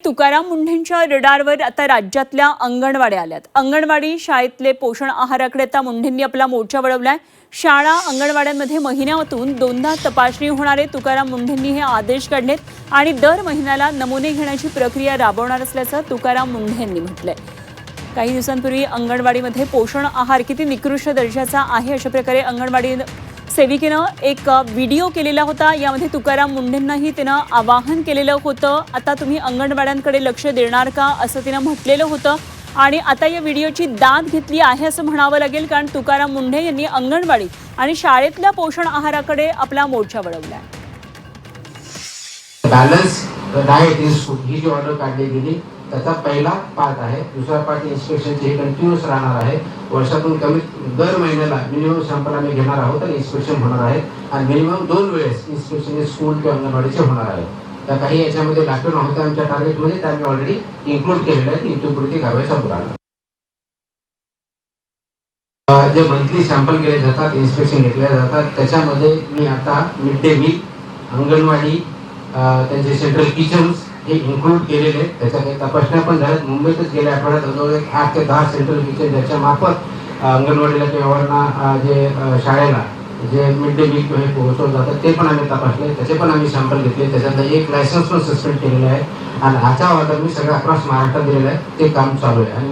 तुकाराम मुंढेंच्या रडारवर आता राज्यातल्या अंगणवाड्या आल्यात। अंगणवाडी शाळेतले पोषण आहाराकडे आता मुंढेंनी आपला मोर्चा वळवलाय। शाळा अंगणवाड्यांमध्ये महिन्यातून दोनदा तपासणी होणारे तुकाराम मुंढेंनी हे आदेश काढलेत आणि दर महिन्याला नमुने घेण्याची प्रक्रिया राबवणार असल्याचं तुकाराम मुंढेंनी म्हटलंय। काही दिवसांपूर्वी अंगणवाडीमध्ये पोषण आहार किती निकृष्ट दर्जाचा आहे अशा प्रकारे अंगणवाडी सेविकेनं एक व्हिडिओ केलेला होता। यामध्ये तुकाराम मुंढेंनाही तिनं आवाहन केलेलं होतं, आता तुम्ही अंगणवाड्यांकडे लक्ष देणार का असं तिनं म्हटलेलं होतं। आणि आता या व्हिडिओची दाद घेतली आहे असं म्हणावं लागेल, कारण तुकाराम मुंढे यांनी अंगणवाडी आणि शाळेतल्या पोषण आहाराकडे आपला मोर्चा वळवलाय। बॅलन्स डाएट इज फूड ही जी ऑर्डर काढली गेली त्याचा पहिला पार्ट आहे। दुसरा पार्ट इन्स्पेक्शनचे कंटिन्यूअस राहणार आहे। वर्षातून कमी दर महिन्याला मिनिमम सॅम्पल आम्ही घेणार आहोत आणि इन्स्पेक्शन होणार आहे आणि मिनिमम 2 वेळेस इन्स्पेक्शन स्कूल किंवा अंगणवाडीचे होणार आहे। तर काही याच्यामध्ये लॅक्टोन होतं आमच्या टार्गेटमध्ये, ते आम्ही ऑलरेडी इन्क्लूड केलेलं आहे। इथून पुढे ती कारवाई संपू राहणार। जे मंथली सॅम्पल केले जातात, इन्स्पेक्शन घेतले जातात, त्याच्यामध्ये मी आता मिड डे मील, अंगणवाडी, त्यांचे सेंट्रल किचन्स हे इन्क्लूड केलेले। त्याच्या काही तपासण्या पण झाल्यात। मुंबईतच गेल्या आठवड्यात जवळजवळ 8 ते 10 सेंट्रल किचन ज्याच्या मार्फत अंगणवाडीला किंवा जे शाळेला जे मिड डे मील हे पोहोचवलं जातं ते पण आम्ही तपासले, त्याचे पण आम्ही सॅम्पल घेतले। त्याच्यातलं एक लायसन्स पण सस्पेंड केलेलं आहे आणि ह्याचा ऑर्डर मी सगळ्या अक्रॉस महाराष्ट्रात दिलेला आहे। ते काम चालू आहे आणि